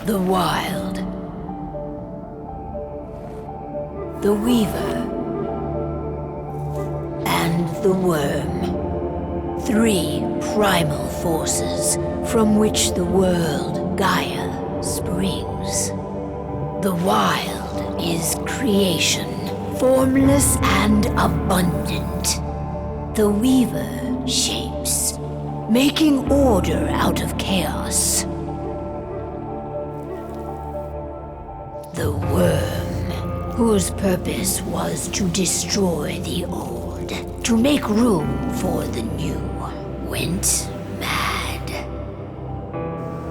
The Wild. The Weaver. And the Worm. 3 primal forces from which the world Gaia springs. The Wild is creation, formless and abundant. The Weaver shapes, making order out of chaos. The Worm, whose purpose was to destroy the old, to make room for the new, went mad.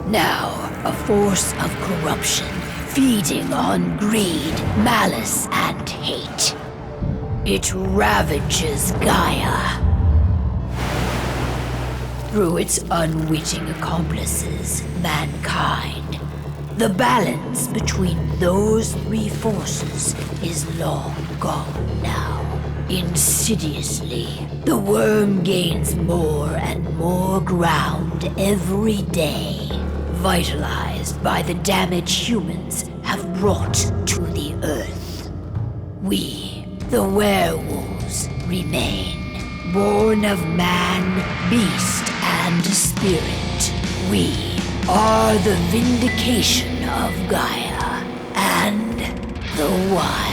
Now, a force of corruption, feeding on greed, malice, and hate. It ravages Gaia. Through its unwitting accomplices, mankind, the balance between those 3 forces is long gone now. Insidiously, the Worm gains more and more ground every day, vitalized by the damage humans have brought to the Earth. We, the werewolves, remain, born of man, beast, and spirit. We are the vindication of Gaia and the Wild.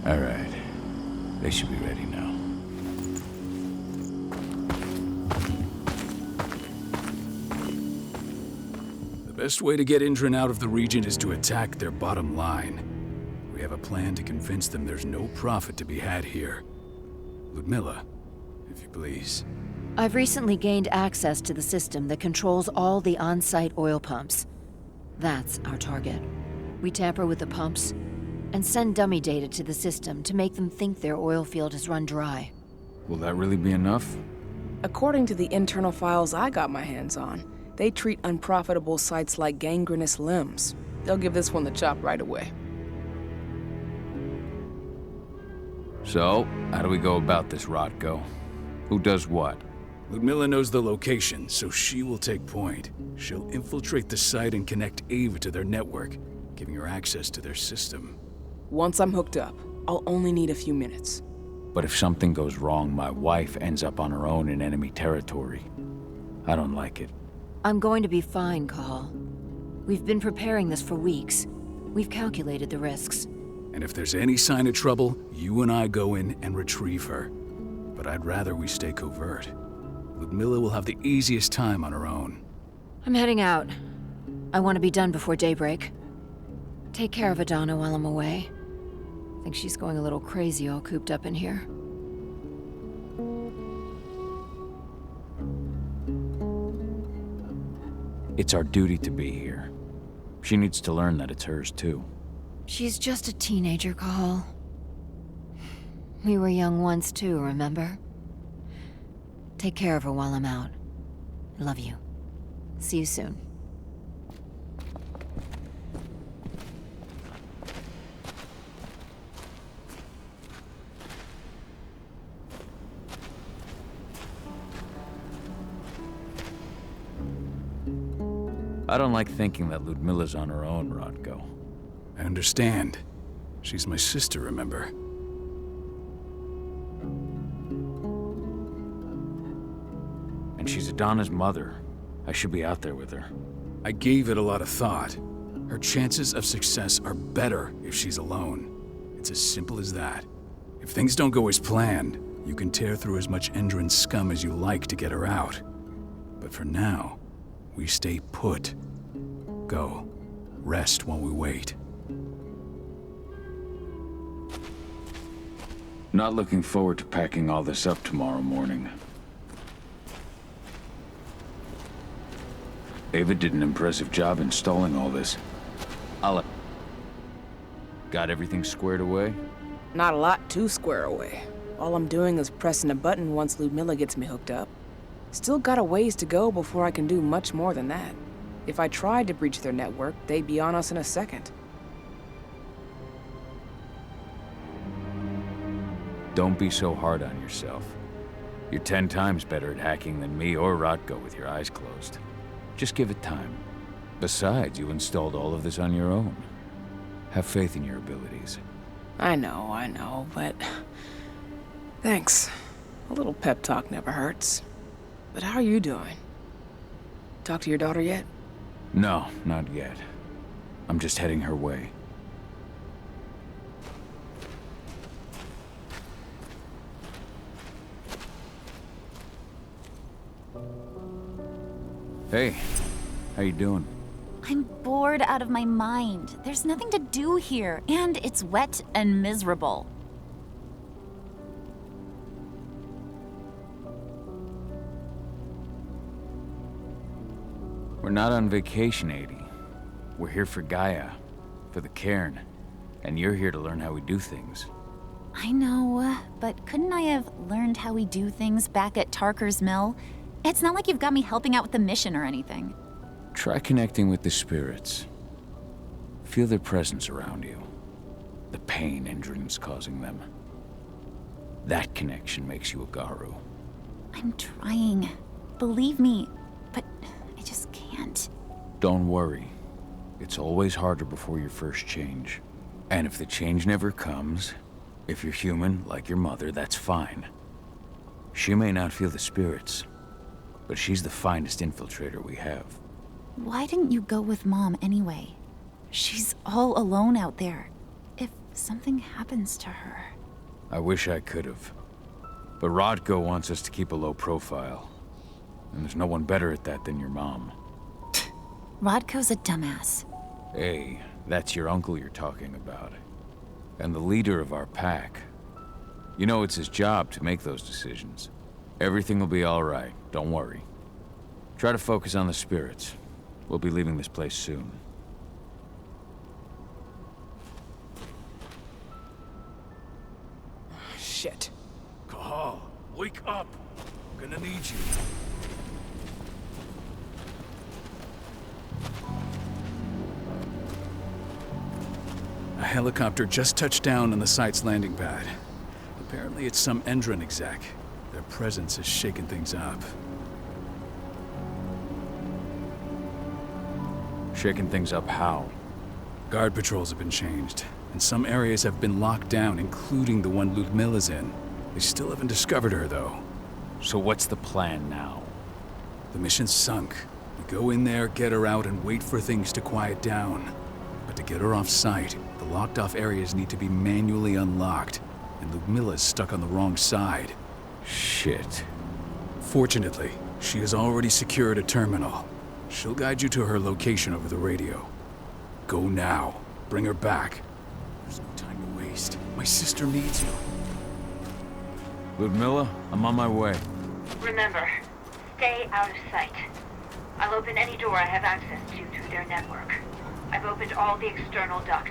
All right. They should be ready now. The best way to get Indran out of the region is to attack their bottom line. We have a plan to convince them there's no profit to be had here. Ludmilla, if you please. I've recently gained access to the system that controls all the on-site oil pumps. That's our target. We tamper with the pumps and send dummy data to the system to make them think their oil field has run dry. Will that really be enough? According to the internal files I got my hands on, they treat unprofitable sites like gangrenous limbs. They'll give this one the chop right away. So, how do we go about this, Rotko? Who does what? Ludmilla knows the location, so she will take point. She'll infiltrate the site and connect Ava to their network, giving her access to their system. Once I'm hooked up, I'll only need a few minutes. But if something goes wrong, my wife ends up on her own in enemy territory. I don't like it. I'm going to be fine, Call. We've been preparing this for weeks. We've calculated the risks. And if there's any sign of trouble, you and I go in and retrieve her. But I'd rather we stay covert. Ludmilla will have the easiest time on her own. I'm heading out. I want to be done before daybreak. Take care of Adana while I'm away. I think she's going a little crazy all cooped up in here. It's our duty to be here. She needs to learn that it's hers, too. She's just a teenager, Call. We were young once, too, remember? Take care of her while I'm out. I love you. See you soon. I don't like thinking that Ludmilla's on her own, Rodko. I understand. She's my sister, remember? And she's Adana's mother. I should be out there with her. I gave it a lot of thought. Her chances of success are better if she's alone. It's as simple as that. If things don't go as planned, you can tear through as much Endron scum as you like to get her out. But for now, we stay put. Go. Rest while we wait. Not looking forward to packing all this up tomorrow morning. Ava did an impressive job installing all this. Got everything squared away? Not a lot to square away. All I'm doing is pressing a button once Ludmilla gets me hooked up. Still got a ways to go before I can do much more than that. If I tried to breach their network, they'd be on us in a second. Don't be so hard on yourself. You're 10 times better at hacking than me or Rodko with your eyes closed. Just give it time. Besides, you installed all of this on your own. Have faith in your abilities. I know, but... Thanks. A little pep talk never hurts. But how are you doing? Talk to your daughter yet? No, not yet. I'm just heading her way. Hey, how you doing? I'm bored out of my mind. There's nothing to do here, and it's wet and miserable. We're not on vacation, Adi. We're here for Gaia, for the cairn, and you're here to learn how we do things. I know, but couldn't I have learned how we do things back at Tarker's Mill? It's not like you've got me helping out with the mission or anything. Try connecting with the spirits. Feel their presence around you. The pain Endron's causing them. That connection makes you a Garu. I'm trying. Believe me, but I just can't. Don't worry. It's always harder before your first change. And if the change never comes, if you're human, like your mother, that's fine. She may not feel the spirits, but she's the finest infiltrator we have. Why didn't you go with Mom anyway? She's all alone out there. If something happens to her... I wish I could have. But Rodko wants us to keep a low profile. And there's no one better at that than your mom. Rodko's a dumbass. Hey, that's your uncle you're talking about. And the leader of our pack. You know it's his job to make those decisions. Everything will be all right, don't worry. Try to focus on the spirits. We'll be leaving this place soon. Shit. Kahal, wake up! I'm gonna need you. A helicopter just touched down on the site's landing pad. Apparently it's some Endron exec. Their presence has shaken things up. Shaking things up how? Guard patrols have been changed, and some areas have been locked down, including the one Ludmilla's in. They still haven't discovered her, though. So what's the plan now? The mission's sunk. You go in there, get her out, and wait for things to quiet down. But to get her off site, the locked-off areas need to be manually unlocked, and Ludmilla's stuck on the wrong side. Shit. Fortunately, she has already secured a terminal. She'll guide you to her location over the radio. Go now. Bring her back. There's no time to waste. My sister needs you. Ludmilla, I'm on my way. Remember, stay out of sight. I'll open any door I have access to through their network. I've opened all the external ducts.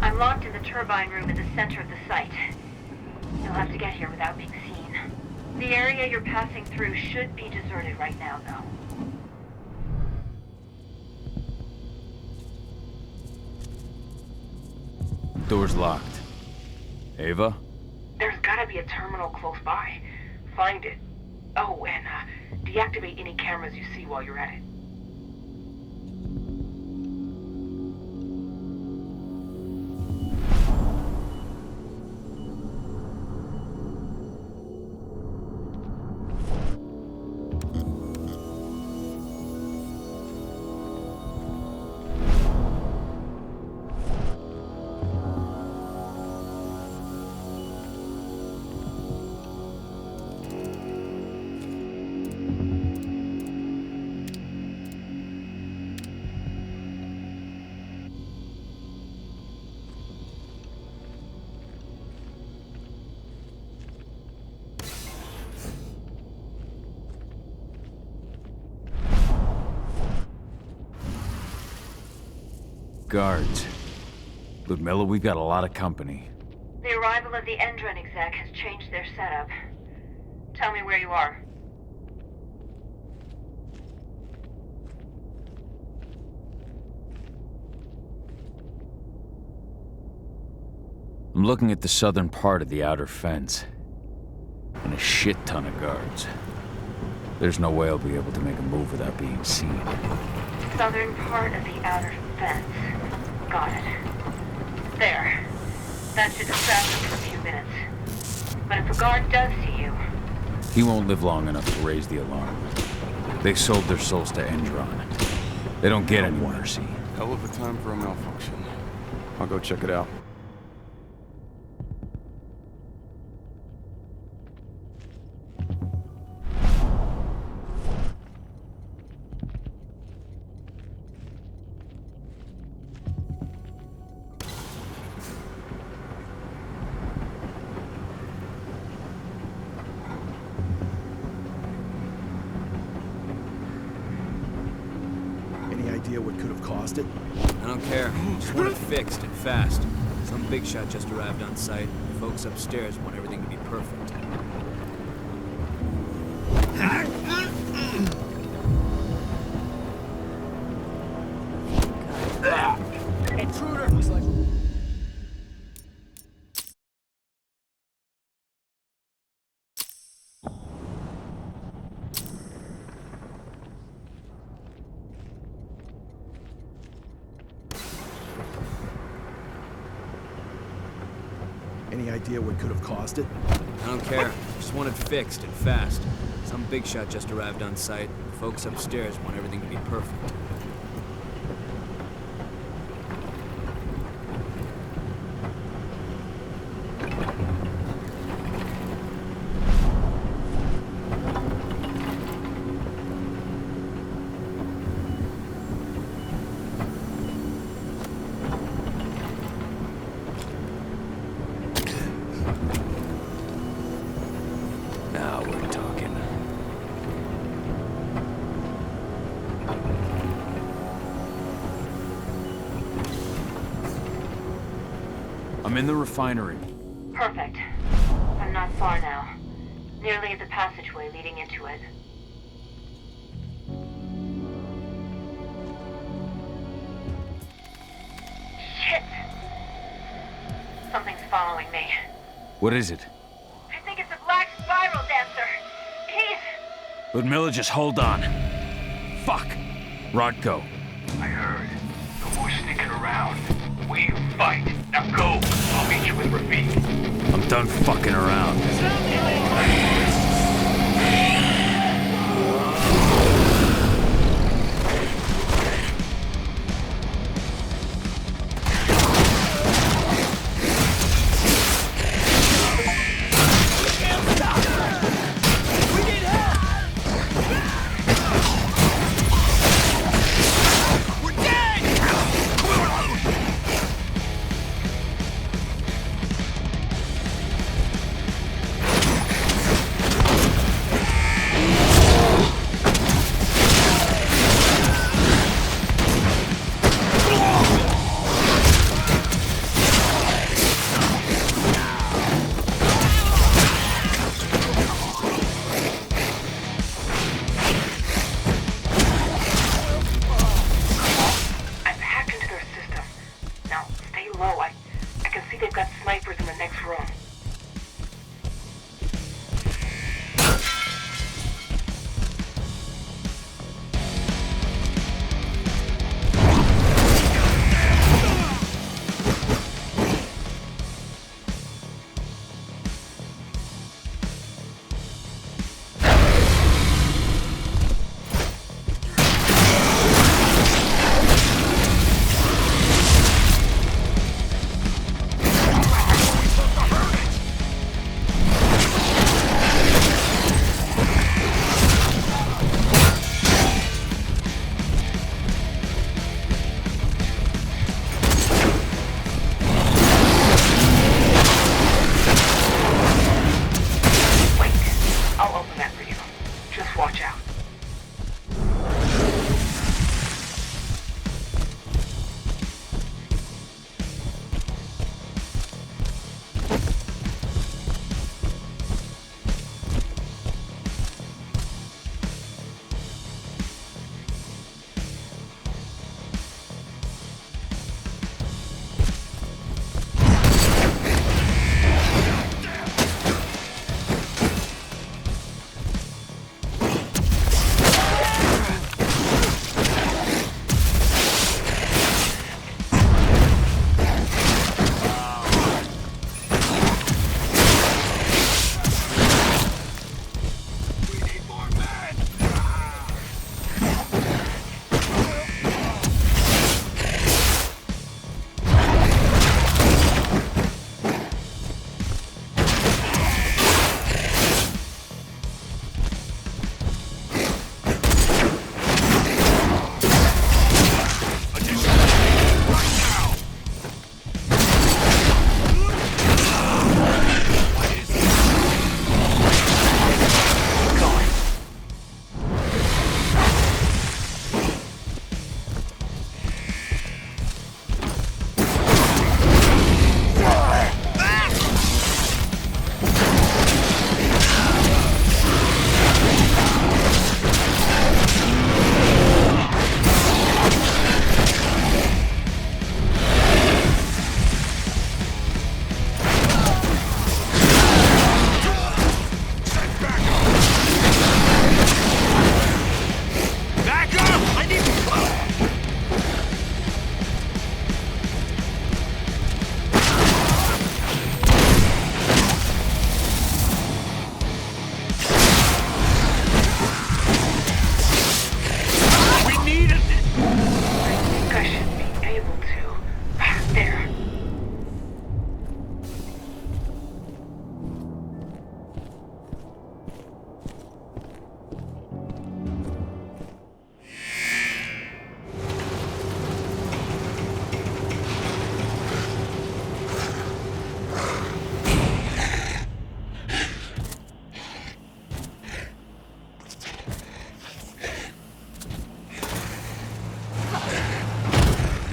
I'm locked in the turbine room in the center of the site. You'll have to get here without being seen. The area you're passing through should be deserted right now, though. Door's locked. Ava? There's gotta be a terminal close by. Find it. Oh, and deactivate any cameras you see while you're at it. Guards. Ludmilla, we've got a lot of company. The arrival of the Endron exec has changed their setup. Tell me where you are. I'm looking at the southern part of the outer fence. And a shit ton of guards. There's no way I'll be able to make a move without being seen. Southern part of the outer fence. Got it. There. That should distract them for a few minutes. But if a guard does see you... He won't live long enough to raise the alarm. They sold their souls to Endron. They don't get any mercy. Hell of a time for a malfunction. I'll go check it out. What could have caused it? I don't care. Just want it fixed and fast. Some big shot just arrived on site. The folks upstairs want everything to be perfect. Intruder! Looks like... Any idea what could have caused it? I don't care. Just want it fixed and fast. Some big shot just arrived on site. The folks upstairs want everything to be perfect. Now we're talking. in the refinery. Perfect. I'm not far now. Nearly at the passageway leading into it. Shit! Something's following me. What is it? I think it's a black spiral dancer. He's... Ludmilla, just hold on. Fuck! Rodko. I heard. No more sneaking around. We fight. Now go. I'll meet you with Rafik. I'm done fucking around.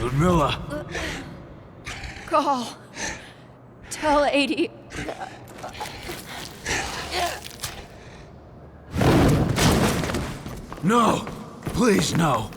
Ludmilla! Call. Tell 80. No! Please, no!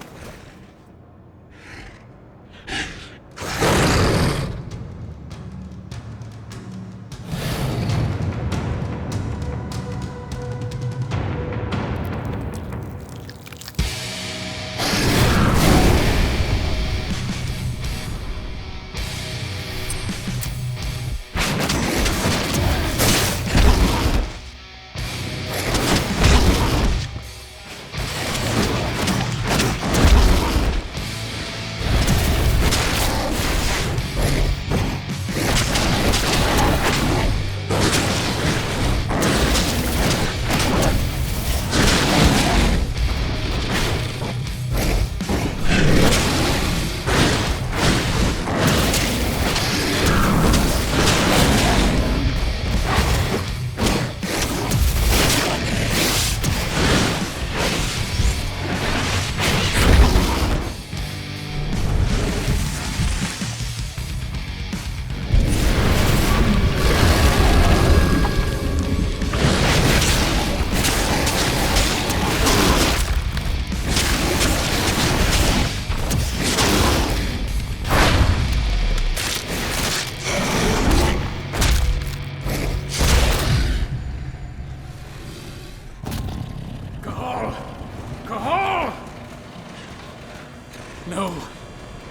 No.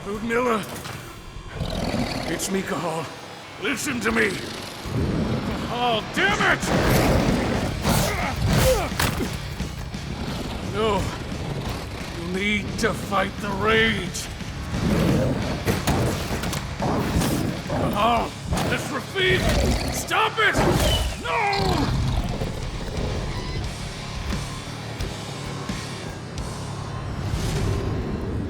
Ludmilla. It's me, Cahal. Listen to me. Cahal, damn it! No. You need to fight the rage. Cahal, that's Rafik! Stop it! No!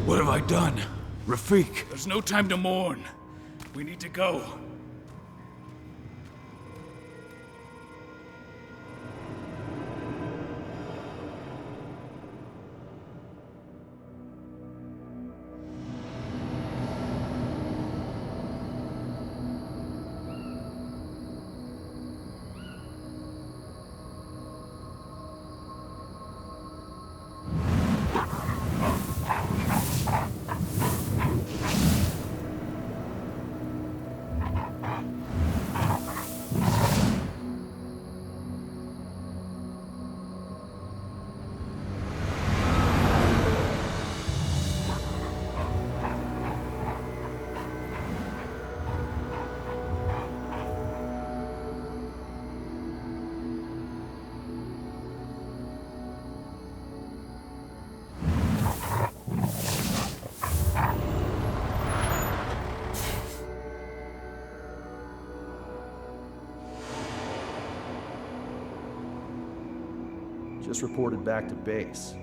What have I done? Rafik! There's no time to mourn. We need to go. Just reported back to base.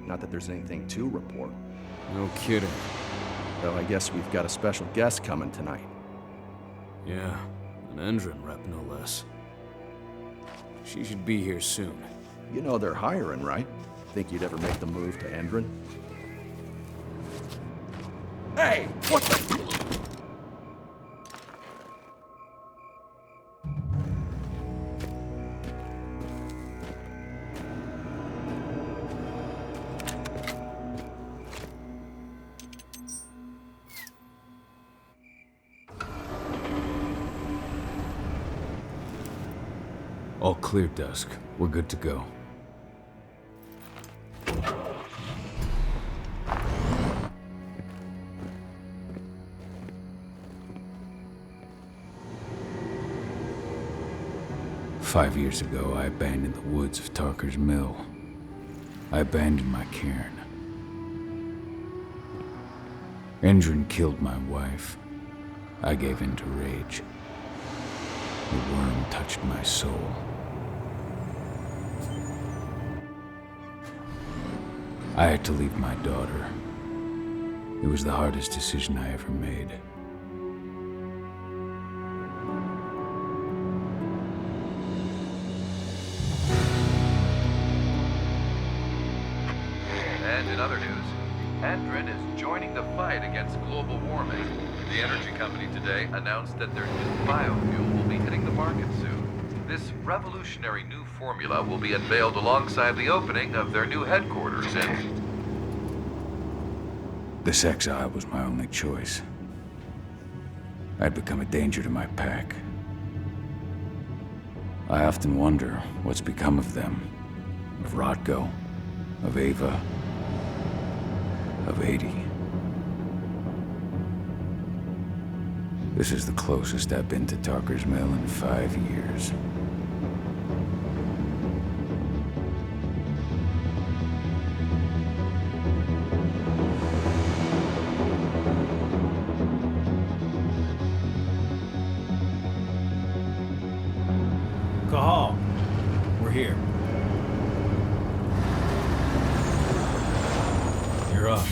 Not that there's anything to report. No kidding. Though I guess we've got a special guest coming tonight. Yeah, an Endron rep, no less. She should be here soon. You know they're hiring, right? Think you'd ever make the move to Endron? Hey! What the... All clear, Dusk. We're good to go. Five years ago, I abandoned the woods of Tarker's Mill. I abandoned my cairn. Endron killed my wife. I gave in to rage. The worm touched my soul. I had to leave my daughter. It was the hardest decision I ever made. And in other news, Endron is joining the fight against global warming. The energy company today announced that their new biofuel will be this revolutionary new formula will be unveiled alongside the opening of their new headquarters in... This exile was my only choice. I'd become a danger to my pack. I often wonder what's become of them. Of Rotko, of Ava, of 80. This is the closest I've been to Tarker's Mill in 5 years. Cahal, we're here. You're up.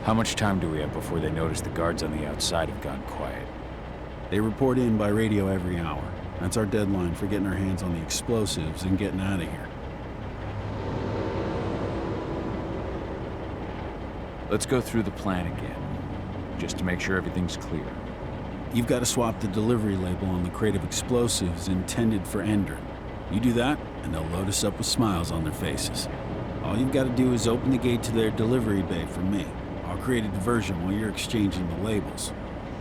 How much time do we have before they notice the guards on the outside have gone quiet? They report in by radio every hour. That's our deadline for getting our hands on the explosives and getting out of here. Let's go through the plan again, just to make sure everything's clear. You've got to swap the delivery label on the crate of explosives intended for Endron. You do that, and they'll load us up with smiles on their faces. All you've got to do is open the gate to their delivery bay for me. I'll create a diversion while you're exchanging the labels.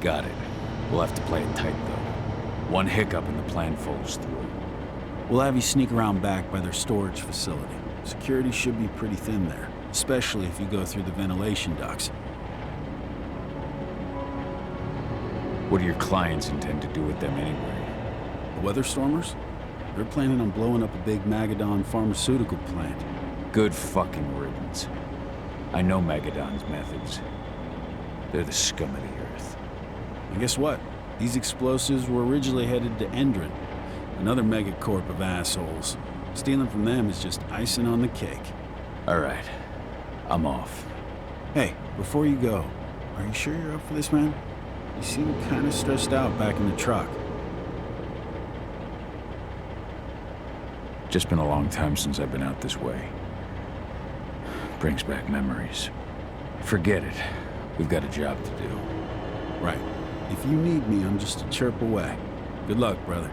Got it. We'll have to play it tight, though. One hiccup and the plan falls through. We'll have you sneak around back by their storage facility. Security should be pretty thin there, especially if you go through the ventilation ducts. What do your clients intend to do with them anyway? The Weatherstormers? They're planning on blowing up a big Magadon pharmaceutical plant. Good fucking riddance. I know Magadon's methods. They're the scum of the earth. And guess what? These explosives were originally headed to Endron, another megacorp of assholes. Stealing from them is just icing on the cake. All right. I'm off. Hey, before you go, are you sure you're up for this, man? You seem kind of stressed out back in the truck. Just been a long time since I've been out this way. Brings back memories. Forget it. We've got a job to do. Right. If you need me, I'm just a chirp away. Good luck, brother.